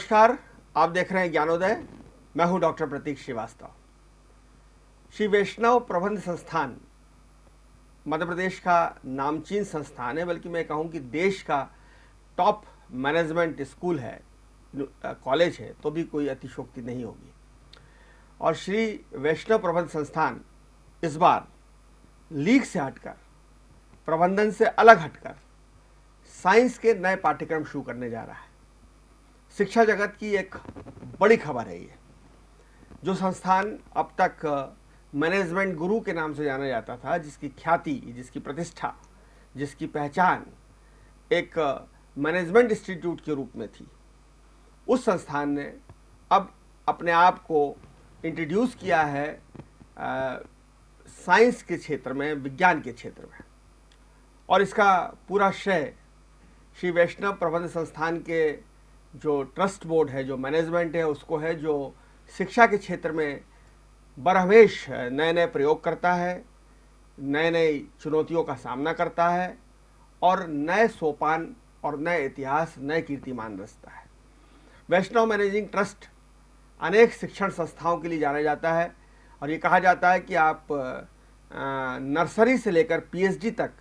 नमस्कार, आप देख रहे हैं ज्ञानोदय। मैं हूं डॉक्टर प्रतीक श्रीवास्तव। श्री वैष्णव प्रबंध संस्थान मध्य प्रदेश का नामचीन संस्थान है, बल्कि मैं कहूं कि देश का टॉप मैनेजमेंट स्कूल है, कॉलेज है, तो भी कोई अतिशयोक्ति नहीं होगी। और श्री वैष्णव प्रबंध संस्थान इस बार लीग से हटकर, प्रबंधन से अलग हटकर साइंस के नए पाठ्यक्रम शुरू करने जा रहा है। शिक्षा जगत की एक बड़ी खबर है ये। जो संस्थान अब तक मैनेजमेंट गुरु के नाम से जाना जाता था, जिसकी ख्याति, जिसकी प्रतिष्ठा, जिसकी पहचान एक मैनेजमेंट इंस्टीट्यूट के रूप में थी, उस संस्थान ने अब अपने आप को इंट्रोड्यूस किया है साइंस के क्षेत्र में, विज्ञान के क्षेत्र में। और इसका पूरा श्रेय श्री वैष्णव प्रबंध संस्थान के जो ट्रस्ट बोर्ड है, जो मैनेजमेंट है, उसको है, जो शिक्षा के क्षेत्र में बरहमेश नए नए प्रयोग करता है, नए नई चुनौतियों का सामना करता है और नए सोपान और नए इतिहास, नए कीर्तिमान रचता है। वैष्णव मैनेजिंग ट्रस्ट अनेक शिक्षण संस्थाओं के लिए जाना जाता है और ये कहा जाता है कि आप नर्सरी से लेकर पीएचडी तक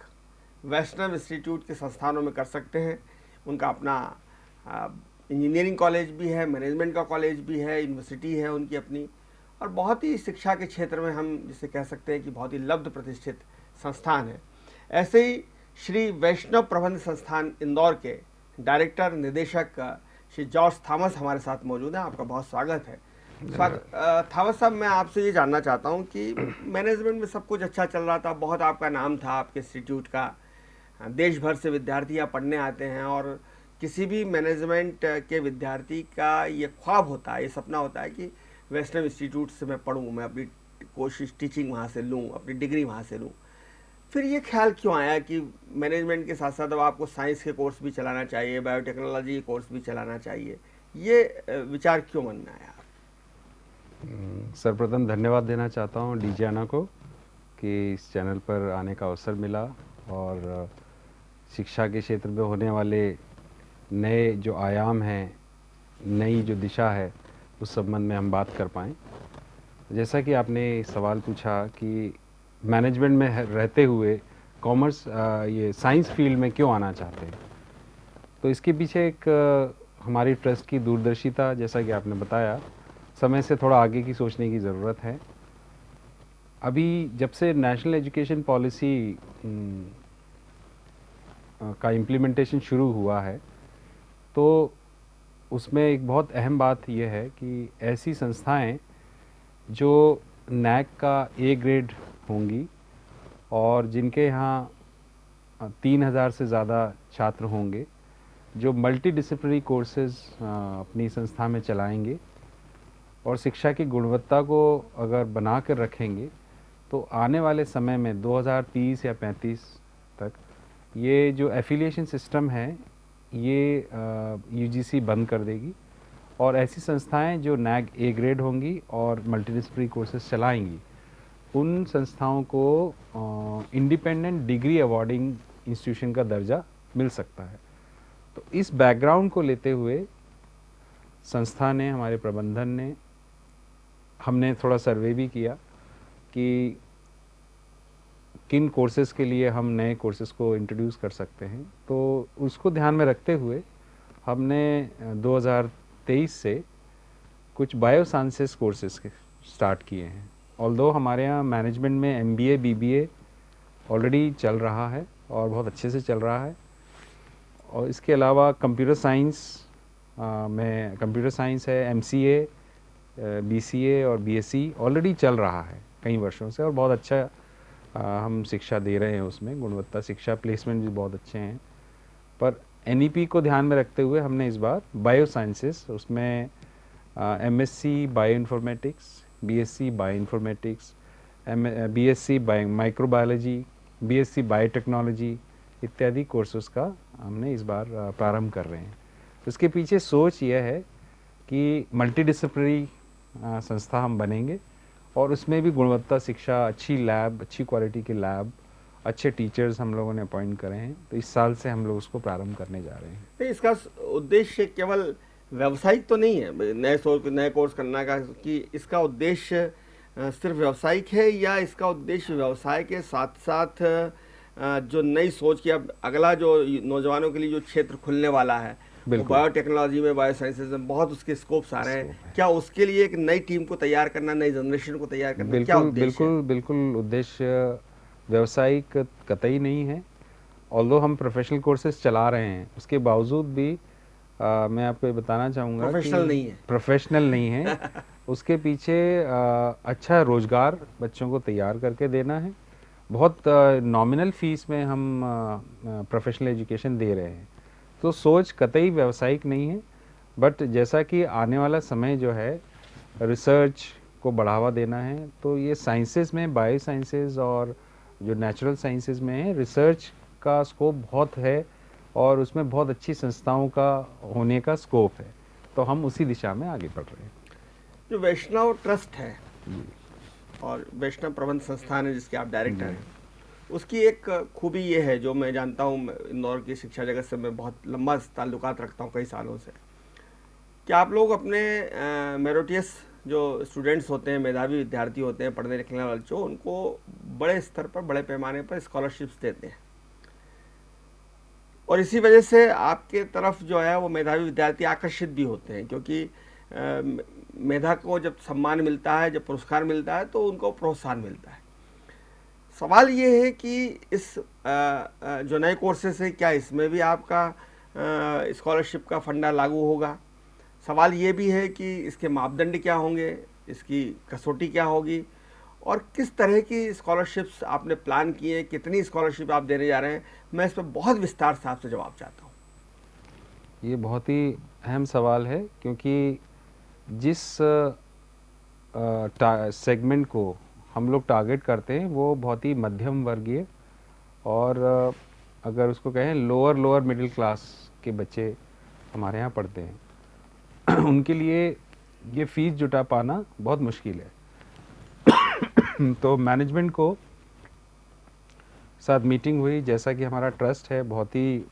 वैष्णव इंस्टीट्यूट के संस्थानों में कर सकते हैं। उनका अपना इंजीनियरिंग कॉलेज भी है, मैनेजमेंट का कॉलेज भी है, यूनिवर्सिटी है उनकी अपनी, और बहुत ही शिक्षा के क्षेत्र में हम जिसे कह सकते हैं कि बहुत ही लब्ध प्रतिष्ठित संस्थान है। ऐसे ही श्री वैष्णव प्रबंध संस्थान इंदौर के डायरेक्टर निदेशक श्री जॉर्ज थॉमस हमारे साथ मौजूद हैं। आपका बहुत स्वागत है। थॉमस साहब, मैं आपसे ये जानना चाहता हूँ कि मैनेजमेंट में सब कुछ अच्छा चल रहा था, बहुत आपका नाम था आपके इंस्टीट्यूट का, देश भर से विद्यार्थी यहाँ पढ़ने आते हैं और किसी भी मैनेजमेंट के विद्यार्थी का ये ख्वाब होता है, ये सपना होता है कि वैष्णव इंस्टीट्यूट से मैं पढ़ूँ, मैं अपनी कोशिश टीचिंग वहाँ से लूँ, अपनी डिग्री वहाँ से लूँ। फिर ये ख्याल क्यों आया कि मैनेजमेंट के साथ साथ अब आपको साइंस के कोर्स भी चलाना चाहिए, बायोटेक्नोलॉजी के कोर्स भी चलाना चाहिए, ये विचार क्यों मन में आया? सर्वप्रथम धन्यवाद देना चाहता हूँ डीजियाना को कि इस चैनल पर आने का अवसर मिला और शिक्षा के क्षेत्र में होने वाले नए जो आयाम हैं, नई जो दिशा है, उस संबंध में हम बात कर पाएँ। जैसा कि आपने सवाल पूछा कि मैनेजमेंट में रहते हुए कॉमर्स ये साइंस फील्ड में क्यों आना चाहते हैं, तो इसके पीछे एक हमारी ट्रस्ट की दूरदर्शिता, जैसा कि आपने बताया, समय से थोड़ा आगे की सोचने की ज़रूरत है। अभी जब से नेशनल एजुकेशन पॉलिसी का इम्प्लीमेंटेशन शुरू हुआ है, तो उसमें एक बहुत अहम बात यह है कि ऐसी संस्थाएं जो नैक का ए ग्रेड होंगी और जिनके यहाँ 3000 से ज़्यादा छात्र होंगे, जो मल्टी डिसिप्लिनरी कोर्सेज अपनी संस्था में चलाएंगे और शिक्षा की गुणवत्ता को अगर बना कर रखेंगे, तो आने वाले समय में 2030 या 35 तक ये जो एफिलिएशन सिस्टम है ये यूजीसी बंद कर देगी और ऐसी संस्थाएं जो नैक ए ग्रेड होंगी और मल्टीडिसिप्लिनरी कोर्सेज चलाएंगी, उन संस्थाओं को इंडिपेंडेंट डिग्री अवार्डिंग इंस्टीट्यूशन का दर्जा मिल सकता है। तो इस बैकग्राउंड को लेते हुए संस्था ने, हमारे प्रबंधन ने, हमने थोड़ा सर्वे भी किया कि किन कोर्सेज़ के लिए हम नए कोर्सेज़ को इंट्रोड्यूस कर सकते हैं। तो उसको ध्यान में रखते हुए हमने 2023 से कुछ बायो साइंसेस कोर्सेज़ स्टार्ट किए हैं। ऑल्दो हमारे यहाँ मैनेजमेंट में एमबीए, बीबीए ऑलरेडी चल रहा है और बहुत अच्छे से चल रहा है, और इसके अलावा कंप्यूटर साइंस में कंप्यूटर साइंस है, एमसीए, बीसीए और बीएससी ऑलरेडी चल रहा है कई वर्षों से और बहुत अच्छा हम शिक्षा दे रहे हैं उसमें, गुणवत्ता शिक्षा, प्लेसमेंट भी बहुत अच्छे हैं। पर एनईपी को ध्यान में रखते हुए हमने इस बार बायो साइंसेस, उसमें MSc bio informatics, BSc bio informatics, BSc bio microbiology, BSc biotechnology इत्यादि कोर्सेज का हमने इस बार प्रारंभ कर रहे हैं। इसके पीछे सोच यह है कि मल्टीडिसिप्लिनरी संस्था हम बनेंगे और उसमें भी गुणवत्ता शिक्षा, अच्छी लैब, अच्छी क्वालिटी के लैब, अच्छे टीचर्स हम लोगों ने अपॉइंट करे हैं। तो इस साल से हम लोग उसको प्रारंभ करने जा रहे हैं। तो इसका उद्देश्य केवल व्यावसायिक तो नहीं है नए कोर्स करने का, कि इसका उद्देश्य सिर्फ व्यावसायिक है, या इसका उद्देश्य व्यवसाय के साथ साथ जो नई सोच की अब अगला जो नौजवानों के लिए जो क्षेत्र खुलने वाला है, बायोटेक्नोलॉजी में, बायोसाइंसेज में बहुत उसके स्कोप्स आ रहे हैं, क्या उसके लिए एक नई टीम को तैयार करना, नई जनरेशन को तैयार करना, क्या उद्देश्य है? बिल्कुल उद्देश्य व्यावसायिक कतई नहीं है। ऑल्दो हम प्रोफेशनल कोर्सेज चला रहे हैं, उसके बावजूद भी मैं आपको ये बताना चाहूँगा प्रोफेशनल नहीं है उसके पीछे अच्छा रोजगार बच्चों को तैयार करके देना है। बहुत नॉमिनल फीस में हम प्रोफेशनल एजुकेशन दे रहे हैं, तो सोच कतई व्यावसायिक नहीं है। बट जैसा कि आने वाला समय जो है रिसर्च को बढ़ावा देना है, तो ये साइंसेज में, बायो साइंसेज और जो नेचुरल साइंसेज में है, रिसर्च का स्कोप बहुत है और उसमें बहुत अच्छी संस्थाओं का होने का स्कोप है, तो हम उसी दिशा में आगे बढ़ रहे हैं। जो वैष्णव ट्रस्ट है और वैष्णव प्रबंध संस्थान है जिसके आप डायरेक्टर हैं, उसकी एक खूबी ये है, जो मैं जानता हूँ, इंदौर की शिक्षा जगत से मैं बहुत लंबा ताल्लुकात रखता हूँ कई सालों से, कि आप लोग अपने मेरिटियस जो स्टूडेंट्स होते हैं, मेधावी विद्यार्थी होते हैं, पढ़ने लिखने वाले, जो उनको बड़े स्तर पर, बड़े पैमाने पर स्कॉलरशिप्स देते हैं, और इसी वजह से आपके तरफ जो है वो मेधावी विद्यार्थी आकर्षित भी होते हैं, क्योंकि मेधा को जब सम्मान मिलता है, जब पुरस्कार मिलता है, तो उनको प्रोत्साहन मिलता है। सवाल ये है कि इस जो नए कोर्सेस है, क्या इसमें भी आपका स्कॉलरशिप का फंडा लागू होगा? सवाल ये भी है कि इसके मापदंड क्या होंगे, इसकी कसौटी क्या होगी, और किस तरह की स्कॉलरशिप्स आपने प्लान किए, कितनी स्कॉलरशिप आप देने जा रहे हैं? मैं इस पर बहुत विस्तार से आपसे जवाब चाहता हूँ। ये बहुत ही अहम सवाल है, क्योंकि जिस सेगमेंट को हम लोग टारगेट करते हैं वो बहुत ही मध्यम वर्गीय और अगर उसको कहें लोअर मिडिल क्लास के बच्चे हमारे यहाँ पढ़ते हैं उनके लिए ये फीस जुटा पाना बहुत मुश्किल है। तो मैनेजमेंट को साथ मीटिंग हुई, जैसा कि हमारा ट्रस्ट है बहुत ही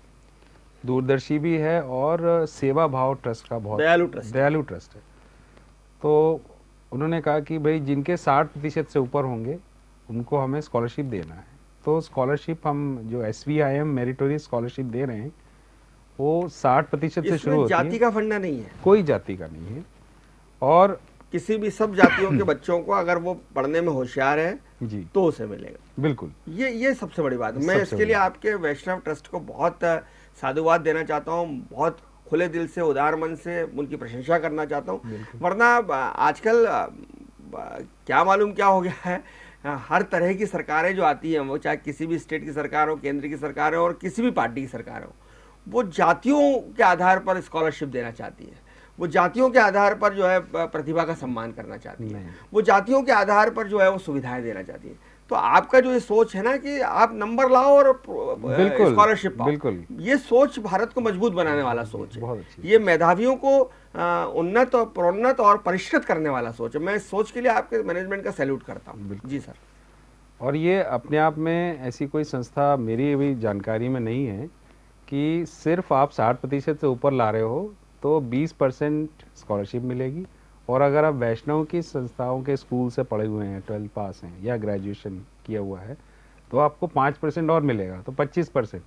दूरदर्शी भी है और सेवा भाव ट्रस्ट का बहुत दयालु ट्रस्ट है, तो उन्होंने कहा कि भाई जिनके 60% से ऊपर होंगे उनको हमें स्कॉलरशिप देना है। तो स्कॉलरशिप हम जो SVIM मेरिटोरियस स्कॉलरशिप दे रहे हैं वो 60% से शुरू होती है। जाति का फंडा नहीं है, कोई जाति का नहीं है, और किसी भी सब जातियों के बच्चों को अगर वो पढ़ने में होशियार है जी तो उसे मिलेगा। बिल्कुल, ये सबसे बड़ी बात है। मैं इसके लिए आपके वैष्णव ट्रस्ट को बहुत साधुवाद देना चाहता हूँ, बहुत खुले दिल से, उदार मन से उनकी प्रशंसा करना चाहता हूँ। वरना आजकल क्या मालूम क्या हो गया है, हर तरह की सरकारें जो आती हैं, वो चाहे किसी भी स्टेट की सरकार हो, केंद्र की सरकार हो और किसी भी पार्टी की सरकार हो, वो जातियों के आधार पर स्कॉलरशिप देना चाहती है, वो जातियों के आधार पर जो है प्रतिभा का सम्मान करना चाहती है, वो जातियों के आधार पर जो है वो सुविधाएं देना चाहती है। तो आपका जो ये सोच है ना कि आप नंबर लाओ और स्कॉलरशिप पाओ, बिल्कुल, ये सोच भारत को मजबूत बनाने वाला सोच है। ये मेधावियों को उन्नत और प्रोन्नत और परिष्कृत करने वाला सोच है। मैं इस सोच के लिए आपके मैनेजमेंट का सैल्यूट करता हूँ। जी सर। और ये अपने आप में ऐसी कोई संस्था मेरी भी जानकारी में नहीं है कि सिर्फ आप 60% से ऊपर ला रहे हो तो 20% स्कॉलरशिप मिलेगी, और अगर आप वैष्णव की संस्थाओं के स्कूल से पढ़े हुए हैं, 12 पास हैं या ग्रेजुएशन किया हुआ है, तो आपको 5% और मिलेगा, तो 25%,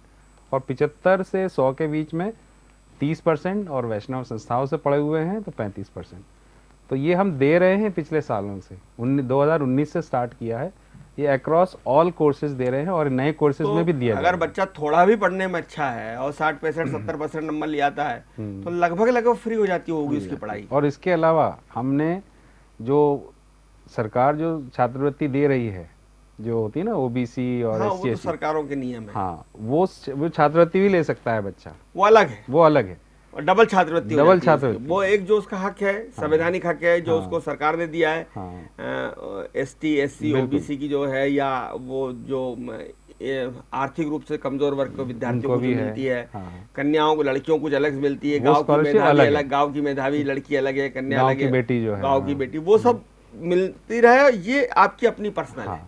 और 75 से 100 के बीच में 30%, और वैष्णव संस्थाओं से पढ़े हुए हैं तो 35%। तो ये हम दे रहे हैं पिछले सालों से, 2019 से स्टार्ट किया है, ये अक्रॉस ऑल कोर्सेज दे रहे हैं और नए कोर्सेज में भी दिया। अगर बच्चा थोड़ा भी पढ़ने में अच्छा है और 60%, 70% नंबर ले आता है तो लगभग फ्री हो जाती होगी उसकी पढ़ाई। और इसके अलावा हमने जो सरकार जो छात्रवृत्ति दे रही है, जो होती है ना OBC और हाँ, वो तो सरकारों के नियम है। हाँ, वो छात्रवृत्ति भी ले सकता है बच्चा, वो अलग है। और डबल छात्रवृत्ति, वो एक जो उसका हक है, संवैधानिक हक है, जो उसको सरकार ने दिया है। ST SC OBC की जो है, या वो जो आर्थिक रूप से कमजोर वर्ग को विद्यार्थियों को मिलती है, कन्याओं को, लड़कियों को अलग मिलती है, गांव की मेधावी अलग, गांव की मेधावी लड़की अलग है, कन्या अलग है, बेटी जो है, गांव की बेटी, वो सब मिलती रहे। ये आपकी अपनी पर्सनल है,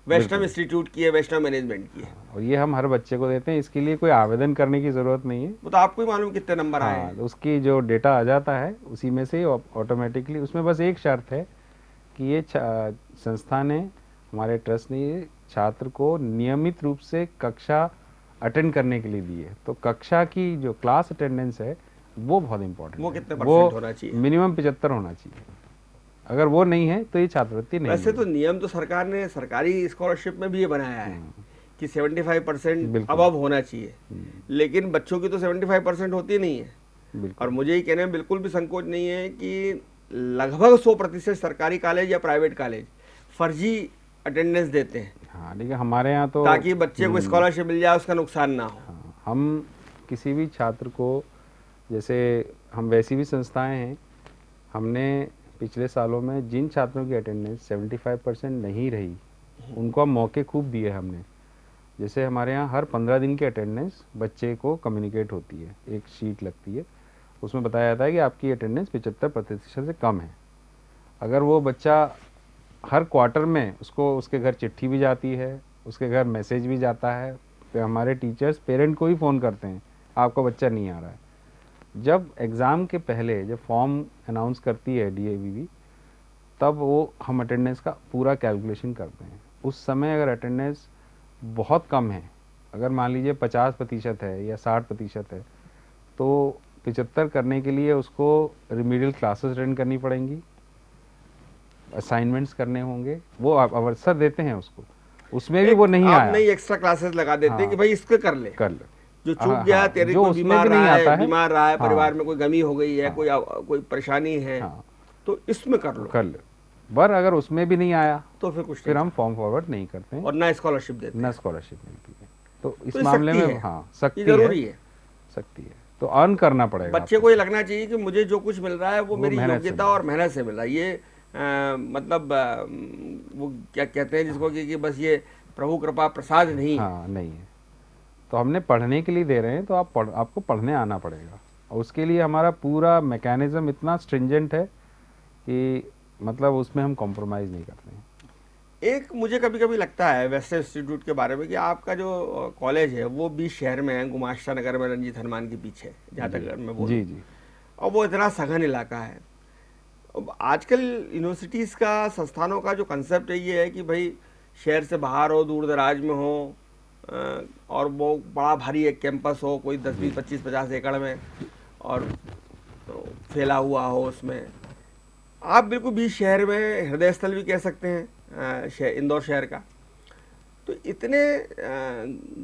वैष्णव इंस्टीट्यूट की है, वैष्णव मैनेजमेंट की है। और ये हम हर बच्चे को देते हैं, इसके लिए कोई आवेदन करने की ज़रूरत नहीं है। वो तो आपको ही मालूम कितने नंबर आए हाँ, हैं। तो उसकी जो डेटा आ जाता है उसी में से ऑटोमेटिकली, उसमें बस एक शर्त है कि ये संस्था ने, हमारे ट्रस्ट ने ये छात्र को नियमित रूप से कक्षा अटेंड करने के लिए दी है। तो कक्षा की जो क्लास अटेंडेंस है वो बहुत इंपॉर्टेंट वो है। कितने परसेंट होना चाहिए? मिनिमम 75 होना चाहिए। अगर वो नहीं है तो ये छात्रवृत्ति नहीं वैसे तो मिलेगी। नियम तो सरकार ने सरकारी स्कॉलरशिप में भी ये बनाया है कि 75% बिल्कुल। अबव होना चाहिए, लेकिन बच्चों की तो 75% होती नहीं है। बिल्कुल। और मुझे ये कहने में बिल्कुल भी संकोच नहीं है कि लगभग 100% सरकारी कॉलेज या प्राइवेट कॉलेज फर्जी अटेंडेंस देते हैं, हाँ, लेकिन हमारे यहाँ तो ताकि बच्चे को स्कॉलरशिप मिल जाए, उसका नुकसान ना हो। हाँ, हम किसी भी छात्र को, जैसे हम वैसी भी संस्थाएं हैं, हमने पिछले सालों में जिन छात्रों की अटेंडेंस 75% नहीं रही उनको हम मौके खूब दिए हमने। जैसे हमारे यहाँ हर 15 दिन की अटेंडेंस बच्चे को कम्युनिकेट होती है, एक शीट लगती है, उसमें बताया जाता है कि आपकी अटेंडेंस 75% से कम है। अगर वो बच्चा हर क्वार्टर में, उसको उसके घर चिट्ठी भी जाती है, उसके घर मैसेज भी जाता है, फिर हमारे टीचर्स पेरेंट को ही फ़ोन करते हैं आपका बच्चा नहीं आ रहा है। जब एग्ज़ाम के पहले जब फॉर्म अनाउंस करती है DAVV, तब वो हम अटेंडेंस का पूरा कैलकुलेशन करते हैं। उस समय अगर अटेंडेंस बहुत कम है, अगर मान लीजिए 50% है या 60% है, तो 75 करने के लिए उसको रिमीडियल क्लासेस अटेंड करनी पड़ेंगी, असाइनमेंट्स करने होंगे, वो अवसर देते हैं उसको, उसमें भी वो नहीं आप आया, नहीं एक्स्ट्रा क्लासेस लगा देते हाँ, कि भाई इसको कर ले, कर ले। जो चूक हाँ, गया, हाँ, तेरे जो कोई उसमें बीमार भी नहीं रहा है, आता है, बीमार रहा है, हाँ, परिवार में कोई गमी हो गई है, हाँ, कोई परेशानी है, हाँ, तो इसमें कर लो, कर ले। पर अगर उसमें भी नहीं आया तो फिर कुछ फिर नहीं हम फॉर्म फॉरवर्ड नहीं करते हैं और ना स्कॉलरशिप देते हैं। न स्कॉलरशिप मिलती है। तो इस तो ये मामले सख्ती में है, हाँ ये सख्ती जरूरी है। सख्ती है, तो अर्न करना पड़ेगा बच्चे को ये लगना चाहिए कि मुझे जो कुछ मिल रहा है वो मेरी मेहनत से योग्यता मिला। और मेहनत से मिला। ये मतलब वो क्या कहते हैं जिसको कि बस ये प्रभु कृपा प्रसाद नहीं है। हाँ, नहीं है। तो हमने पढ़ने के लिए दे रहे हैं, तो आपको पढ़ने आना पड़ेगा, और उसके लिए हमारा पूरा मैकेनिज्म इतना स्ट्रिंजेंट है कि मतलब उसमें हम कॉम्प्रोमाइज़ नहीं करते हैं। एक मुझे कभी कभी लगता है वेस्टर्न इंस्टीट्यूट के बारे में कि आपका जो कॉलेज है वो बीच शहर में है, गुमाश्ता नगर में, रंजीत हनुमान के पीछे, जहाँ तक मैं बोलूँ, जी जी। और वो इतना सघन इलाका है। अब आजकल यूनिवर्सिटीज़ का, संस्थानों का जो कंसेप्ट है ये है कि भाई शहर से बाहर हो, दूर दराज में हो, और वो बड़ा भारी एक कैंपस हो, कोई 10, 20, 25, 50 एकड़ में, और फैला हुआ हो उसमें। आप बिल्कुल बीच शहर में, हृदय स्थल भी कह सकते हैं इंदौर शहर का। तो इतने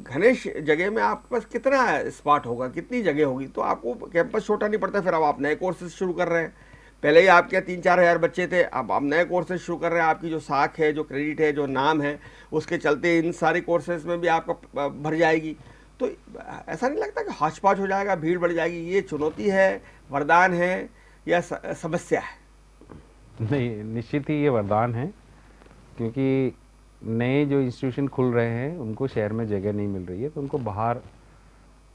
घने जगह में आपके पास कितना स्पॉट होगा, कितनी जगह होगी? तो आपको कैंपस छोटा नहीं पड़ता, फिर अब आप नए कोर्सेज शुरू कर रहे हैं। पहले ही आपके 3-4 हज़ार बच्चे थे, अब आप नए कोर्सेज शुरू कर रहे हैं। आपकी जो साख है, जो क्रेडिट है, जो नाम है, उसके चलते इन सारे कोर्सेज में भी आपका भर जाएगी। तो ऐसा नहीं लगता कि हौच पौच हो जाएगा, भीड़ बढ़ जाएगी? ये चुनौती है, वरदान है, या समस्या है? नहीं, निश्चित ही ये वरदान है, क्योंकि नए जो इंस्टीट्यूशन खुल रहे हैं उनको शहर में जगह नहीं मिल रही है, तो उनको बाहर,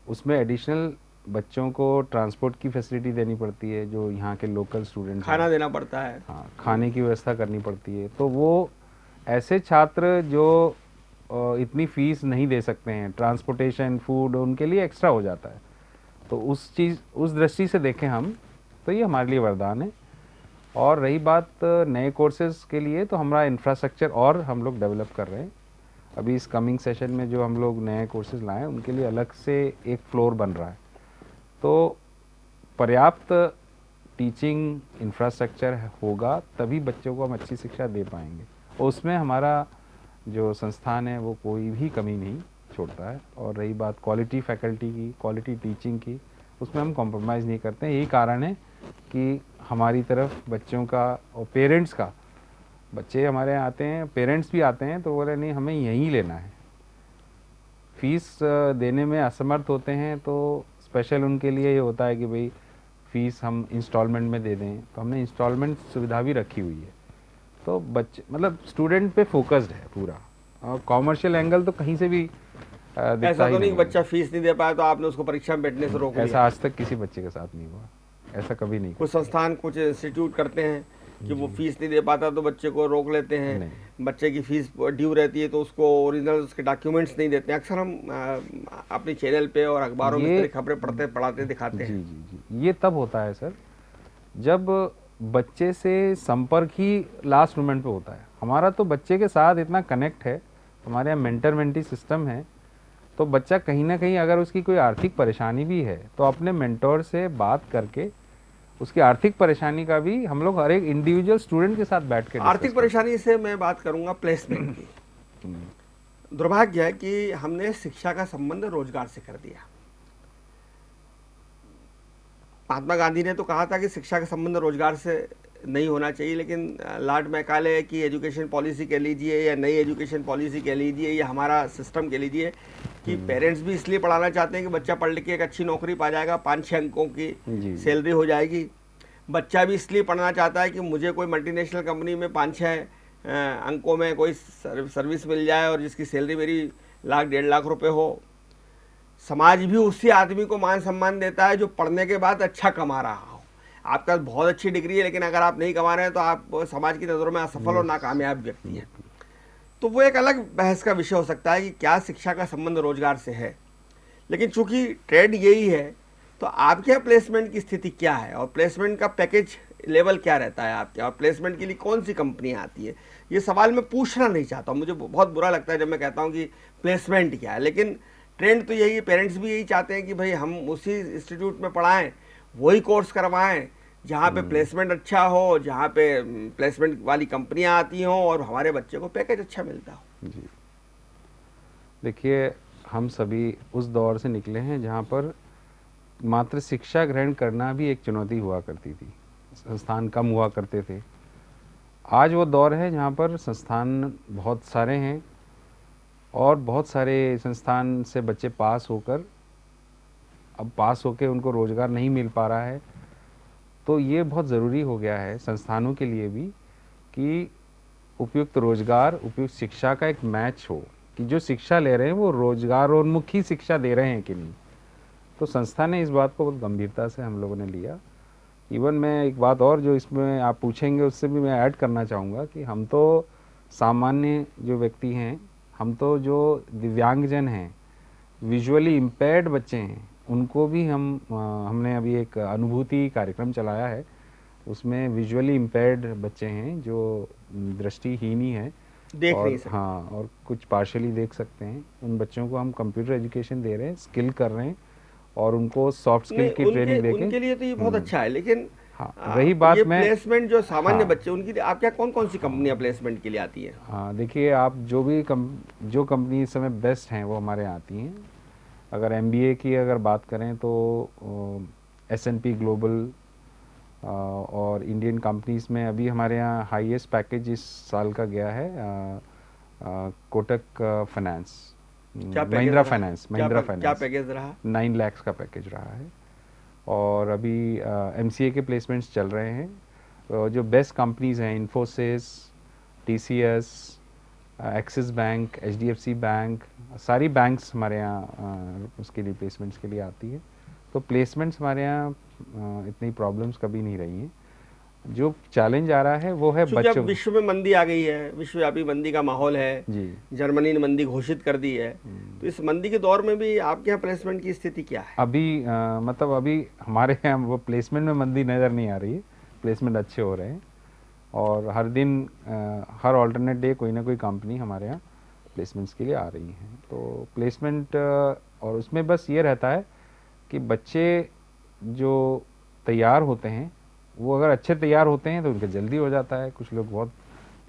उसमें एडिशनल बच्चों को ट्रांसपोर्ट की फैसिलिटी देनी पड़ती है, जो यहाँ के लोकल स्टूडेंट्स, खाना देना पड़ता है, हाँ, खाने की व्यवस्था करनी पड़ती है। तो वो ऐसे छात्र जो इतनी फीस नहीं दे सकते हैं, ट्रांसपोर्टेशन, फूड उनके लिए एक्स्ट्रा हो जाता है। तो उस दृष्टि से देखें हम, तो ये हमारे लिए वरदान है। और रही बात नए कोर्सेज के लिए, तो हमारा इंफ्रास्ट्रक्चर और हम लोग डेवलप कर रहे हैं। अभी इस कमिंग सेशन में जो हम लोग नए कोर्सेज लाए, उनके लिए अलग से एक फ्लोर बन रहा है। तो पर्याप्त टीचिंग इंफ्रास्ट्रक्चर होगा तभी बच्चों को हम अच्छी शिक्षा दे पाएंगे, और उसमें हमारा जो संस्थान है वो कोई भी कमी नहीं छोड़ता है। और रही बात क्वालिटी फैकल्टी की, क्वालिटी टीचिंग की, उसमें हम कॉम्प्रोमाइज़ नहीं करते हैं। यही कारण है कि हमारी तरफ बच्चों का और पेरेंट्स का, बच्चे हमारे यहाँ आते हैं, पेरेंट्स भी आते हैं, तो बोले नहीं हमें यहीं लेना है। फीस देने में असमर्थ होते हैं, तो स्पेशल उनके लिए ये होता है कि भाई फीस हम इंस्टॉलमेंट में दे दें, तो हमने इंस्टॉलमेंट सुविधा भी रखी हुई है। तो बच्चे, मतलब स्टूडेंट पे फोकस्ड है पूरा, और कॉमर्शियल एंगल तो कहीं से भी दिखता ऐसा ही तो नहीं है। बच्चा फीस नहीं दे पाया तो आपने उसको परीक्षा में बैठने से रोक लिया? ऐसा आज तक किसी बच्चे के साथ नहीं हुआ, ऐसा कभी नहीं। कुछ संस्थान, कुछ इंस्टीट्यूट करते हैं कि वो फीस नहीं दे पाता तो बच्चे को रोक लेते हैं, नहीं। बच्चे की फीस ड्यू रहती है तो उसको ओरिजिनल उसके डॉक्यूमेंट्स नहीं देते हैं। अक्सर हम अपनी चैनल पे और अखबारों में इस तरह खबरें पढ़ाते दिखाते जी हैं। जी जी, ये तब होता है सर जब बच्चे से संपर्क ही लास्ट मोमेंट पे होता है। हमारा तो बच्चे के साथ इतना कनेक्ट है, हमारे यहाँ मेंटर मेंटी सिस्टम है, तो बच्चा कहीं ना कहीं अगर उसकी कोई आर्थिक परेशानी भी है तो अपने मेंटोर से बात करके उसकी आर्थिक परेशानी का भी हम लोग हर एक इंडिविजुअल स्टूडेंट के साथ बैठ के आर्थिक परेशानी से मैं बात करूंगा प्लेसमेंट की। दुर्भाग्य है कि हमने शिक्षा का संबंध रोजगार से कर दिया। महात्मा गांधी ने तो कहा था कि शिक्षा का संबंध रोजगार से नहीं होना चाहिए, लेकिन लॉर्ड मैकाले की एजुकेशन पॉलिसी कह लीजिए या नई एजुकेशन पॉलिसी कह लीजिए या हमारा सिस्टम कह लीजिए कि पेरेंट्स भी इसलिए पढ़ाना चाहते हैं कि बच्चा पढ़ लिख के एक अच्छी नौकरी पा जाएगा, 5-6 अंकों की सैलरी हो जाएगी। बच्चा भी इसलिए पढ़ना चाहता है कि मुझे कोई मल्टीनेशनल कंपनी में 5-6 अंकों में कोई सर्विस मिल जाए और जिसकी सैलरी मेरी 1-1.5 लाख रुपए हो। समाज भी उसी आदमी को मान सम्मान देता है जो पढ़ने के बाद अच्छा कमा रहा हो। आपका बहुत अच्छी डिग्री है लेकिन अगर आप नहीं कमा रहे हैं तो आप समाज की नज़रों में असफल और नाकामयाब व्यक्ति हैं। तो वो एक अलग बहस का विषय हो सकता है कि क्या शिक्षा का संबंध रोजगार से है, लेकिन चूंकि ट्रेंड यही है तो आपके यहाँ प्लेसमेंट की स्थिति क्या है और प्लेसमेंट का पैकेज लेवल क्या रहता है आपके, और प्लेसमेंट के लिए कौन सी कंपनियाँ आती है। ये सवाल मैं पूछना नहीं चाहता हूँ, मुझे बहुत बुरा लगता है जब मैं कहता हूँ कि प्लेसमेंट क्या है, लेकिन ट्रेंड तो यही है। पेरेंट्स भी यही चाहते हैं कि भाई हम उसी इंस्टीट्यूट में पढ़ाएं, वही कोर्स करवाएं जहाँ पे प्लेसमेंट अच्छा हो, जहाँ पे प्लेसमेंट वाली कंपनियां आती हों और हमारे बच्चे को पैकेज अच्छा मिलता हो। जी देखिए, हम सभी उस दौर से निकले हैं जहाँ पर मात्र शिक्षा ग्रहण करना भी एक चुनौती हुआ करती थी, संस्थान कम हुआ करते थे। आज वो दौर है जहाँ पर संस्थान बहुत सारे हैं और बहुत सारे संस्थान से बच्चे पास होकर उनको रोज़गार नहीं मिल पा रहा है। तो ये बहुत ज़रूरी हो गया है संस्थानों के लिए भी कि उपयुक्त रोज़गार, उपयुक्त शिक्षा का एक मैच हो, कि जो शिक्षा ले रहे हैं वो रोजगारोन्मुखी शिक्षा दे रहे हैं कि नहीं। तो संस्था ने इस बात को बहुत गंभीरता से हम लोगों ने लिया। इवन मैं एक बात और जो इसमें आप पूछेंगे उससे भी मैं ऐड करना चाहूँगा कि हम तो सामान्य जो व्यक्ति हैं, हम तो जो दिव्यांगजन हैं, विजुअली इम्पेयर्ड बच्चे हैं, उनको भी हमने अभी एक अनुभूति कार्यक्रम चलाया है। उसमें विजुअली इम्पेयर्ड बच्चे हैं जो दृष्टिहीन ही हैं, देख और नहीं सकते। हाँ, और कुछ पार्शियली देख सकते हैं। उन बच्चों को हम कंप्यूटर एजुकेशन दे रहे हैं, स्किल कर रहे हैं और उनको सॉफ्ट स्किल की ट्रेनिंग देके। उनके लिए तो ये बहुत अच्छा है, लेकिन हाँ, रही बात ये मैं प्लेसमेंट जो सामान्य हाँ, बच्चे उनकी आप क्या कौन कौन सी कंपनियां प्लेसमेंट के लिए आती है? हाँ देखिए, आप जो कंपनी इस समय बेस्ट हैं वो हमारे यहाँ आती हैं। अगर MBA की अगर बात करें तो S&P ग्लोबल और इंडियन कंपनीज में अभी हमारे यहाँ हाईएस्ट पैकेज इस साल का गया है कोटक फाइनेंस, महिंद्रा फाइनेंस। क्या पैकेज रहा? 9 लाख का पैकेज रहा है। और अभी MCA के प्लेसमेंट्स चल रहे हैं। जो बेस्ट कंपनीज हैं, Infosys, TCS, axis bank, HDFC bank, सारी बैंक्स हमारे यहाँ उसके लिए प्लेसमेंट्स के लिए आती है। तो प्लेसमेंट्स हमारे यहाँ इतनी प्रॉब्लम्स कभी नहीं रही हैं। जो चैलेंज आ रहा है वो है बच्चों। अब विश्व में मंदी आ गई है, विश्वव्यापी मंदी का माहौल है जी, जर्मनी ने मंदी घोषित कर दी है, तो इस मंदी के दौर में भी आपके यहाँ प्लेसमेंट की स्थिति क्या है? अभी मतलब अभी हमारे यहाँ वो प्लेसमेंट में मंदी नज़र नहीं आ रही है। प्लेसमेंट अच्छे हो रहे हैं और हर दिन हर ऑल्टरनेट डे कोई ना कोई कंपनी हमारे यहाँ प्लेसमेंट्स के लिए आ रही है। तो प्लेसमेंट और उसमें बस ये रहता है कि बच्चे जो तैयार होते हैं वो अगर अच्छे तैयार होते हैं तो उनका जल्दी हो जाता है। कुछ लोग बहुत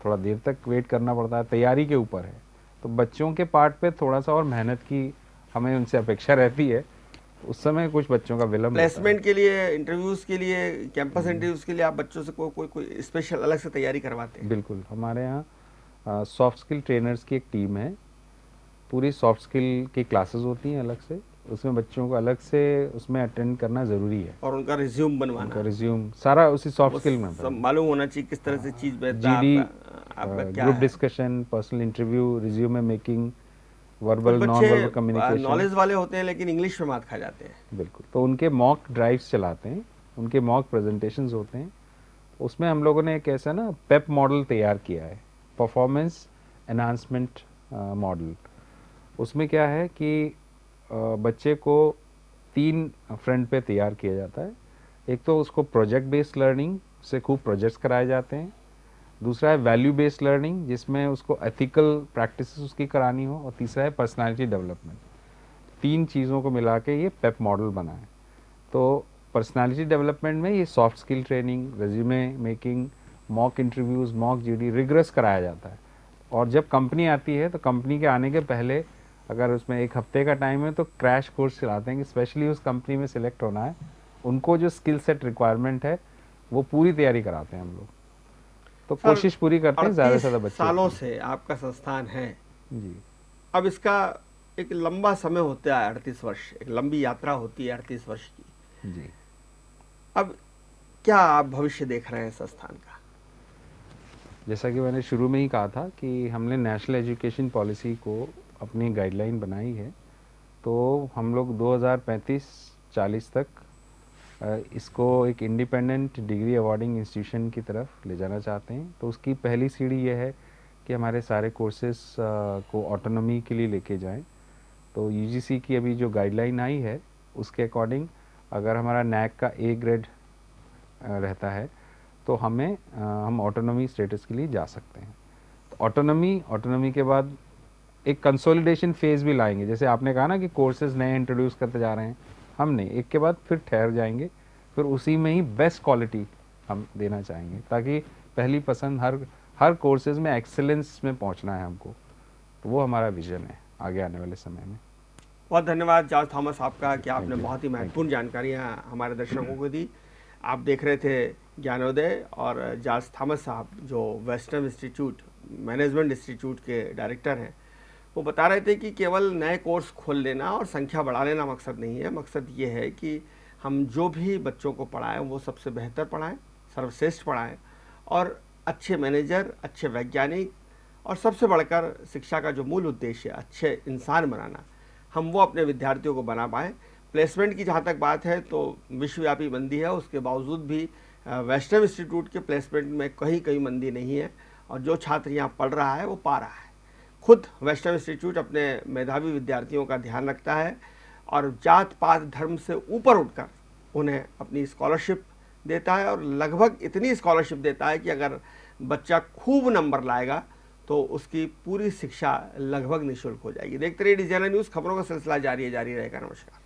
थोड़ा देर तक वेट करना पड़ता है, तैयारी के ऊपर है। तो बच्चों के पार्ट पे थोड़ा सा और मेहनत की हमें उनसे अपेक्षा रहती है। उस समय कुछ बच्चों का विलम्ब प्लेसमेंट के लिए, इंटरव्यूज़ के लिए, कैंपस इंटरव्यूज़ के लिए आप बच्चों से कोई स्पेशल अलग से तैयारी करवाते हैं? बिल्कुल, हमारे यहाँ सॉफ्ट स्किल ट्रेनर्स की एक टीम है। पूरी सॉफ्ट स्किल की क्लासेस होती हैं अलग से, उसमें बच्चों को अलग से उसमें अटेंड करना ज़रूरी है। और उनका रिज्यूम बनवाना, उनका रिज्यूम सारा उसी सॉफ्ट स्किल में सब मालूम होना चाहिए किस तरह से चीज़ बेहतर है। GD, आपका क्या ग्रुप है? Discussion, personal interview, resume making, verbal non verbal communication. Knowledge वाले होते हैं लेकिन इंग्लिश में मात खा जाते हैं। बिल्कुल, तो उनके मॉक ड्राइव्स चलाते हैं, उनके मॉक प्रेजेंटेशंस होते हैं उसमें हम लोगों ने एक ऐसा ना पेप मॉडल तैयार किया है, परफॉर्मेंस एनहांसमेंट मॉडल। उसमें क्या है कि बच्चे को 3 फ्रंट पे तैयार किया जाता है। एक तो उसको प्रोजेक्ट बेस्ड लर्निंग से खूब प्रोजेक्ट्स कराए जाते हैं। दूसरा है वैल्यू बेस्ड लर्निंग जिसमें उसको एथिकल प्रैक्टिसेस उसकी करानी हो। और तीसरा है पर्सनालिटी डेवलपमेंट। 3 चीज़ों को मिला के ये पेप मॉडल बना है। तो पर्सनालिटी डेवलपमेंट में ये soft skill training, resume making, mock interviews, mock GD rigorous कराया जाता है। और जब कंपनी आती है तो कंपनी के आने के पहले अगर उसमें 1 हफ्ते का टाइम है तो क्रैश कोर्स चलाते हैं कि स्पेशली उस कंपनी में सिलेक्ट होना है, उनको जो स्किल सेट रिक्वायरमेंट है वो पूरी तैयारी कराते हैं हम लोग। तो सर, कोशिश पूरी करते हैं ज़्यादा से ज़्यादा 38 बच्चे सालों रखें। से आपका संस्थान है। जी अब इसका एक लंबा समय होता है, 38 वर्ष, एक लंबी यात्रा होती है 38 वर्ष की। जी। अब क्या आप भविष्य देख रहे हैं संस्थान का? जैसा कि मैंने शुरू में ही कहा था कि हमने नेशनल एजुकेशन पॉलिसी को अपनी गाइडलाइन बनाई है। तो हम लोग 2035-40 तक इसको एक इंडिपेंडेंट डिग्री अवार्डिंग इंस्टीट्यूशन की तरफ ले जाना चाहते हैं। तो उसकी पहली सीढ़ी ये है कि हमारे सारे कोर्सेज को ऑटोनॉमी के लिए लेके जाएं। तो यूजीसी की अभी जो गाइडलाइन आई है उसके अकॉर्डिंग अगर हमारा नैक का ए ग्रेड रहता है तो हम ऑटोनॉमी स्टेटस के लिए जा सकते हैं। तो ऑटोनॉमी के बाद एक कंसोलिडेशन फेज़ भी लाएंगे। जैसे आपने कहा ना कि कोर्सेज नए इंट्रोड्यूस करते जा रहे हैं, हम नहीं, एक के बाद फिर ठहर जाएंगे, फिर उसी में ही बेस्ट क्वालिटी हम देना चाहेंगे ताकि पहली पसंद हर कोर्सेज में एक्सेलेंस में पहुंचना है हमको। तो वो हमारा विजन है आगे आने वाले समय में। बहुत धन्यवाद जॉर्ज थॉमस आपका कि आपने Thank you. बहुत ही Thank महत्वपूर्ण जानकारियां हमारे दर्शकों को दी। आप देख रहे थे ज्ञानोदय, और जॉर्ज थॉमस साहब जो वेस्टर्न इंस्टीट्यूट मैनेजमेंट इंस्टीट्यूट के डायरेक्टर हैं, वो बता रहे थे कि केवल नए कोर्स खोल लेना और संख्या बढ़ा लेना मकसद नहीं है। मकसद ये है कि हम जो भी बच्चों को पढ़ाएं वो सबसे बेहतर पढ़ाएं, सर्वश्रेष्ठ पढ़ाएं, और अच्छे मैनेजर, अच्छे वैज्ञानिक, और सबसे बढ़कर शिक्षा का जो मूल उद्देश्य है अच्छे इंसान बनाना, हम वो अपने विद्यार्थियों को बना पाएँ। प्लेसमेंट की जहाँ तक बात है तो विश्वव्यापी मंदी है, उसके बावजूद भी वेस्टर्न इंस्टीट्यूट के प्लेसमेंट में कहीं मंदी नहीं है, और जो छात्र यहाँ पढ़ रहा है वो पा रहा है। खुद वेस्टर्न इंस्टीट्यूट अपने मेधावी विद्यार्थियों का ध्यान रखता है और जात पात धर्म से ऊपर उठकर उन्हें अपनी स्कॉलरशिप देता है, और लगभग इतनी स्कॉलरशिप देता है कि अगर बच्चा खूब नंबर लाएगा तो उसकी पूरी शिक्षा लगभग निःशुल्क हो जाएगी। देखते रहिए डिजाइनर न्यूज़, खबरों का सिलसिला जारी रहेगा। नमस्कार।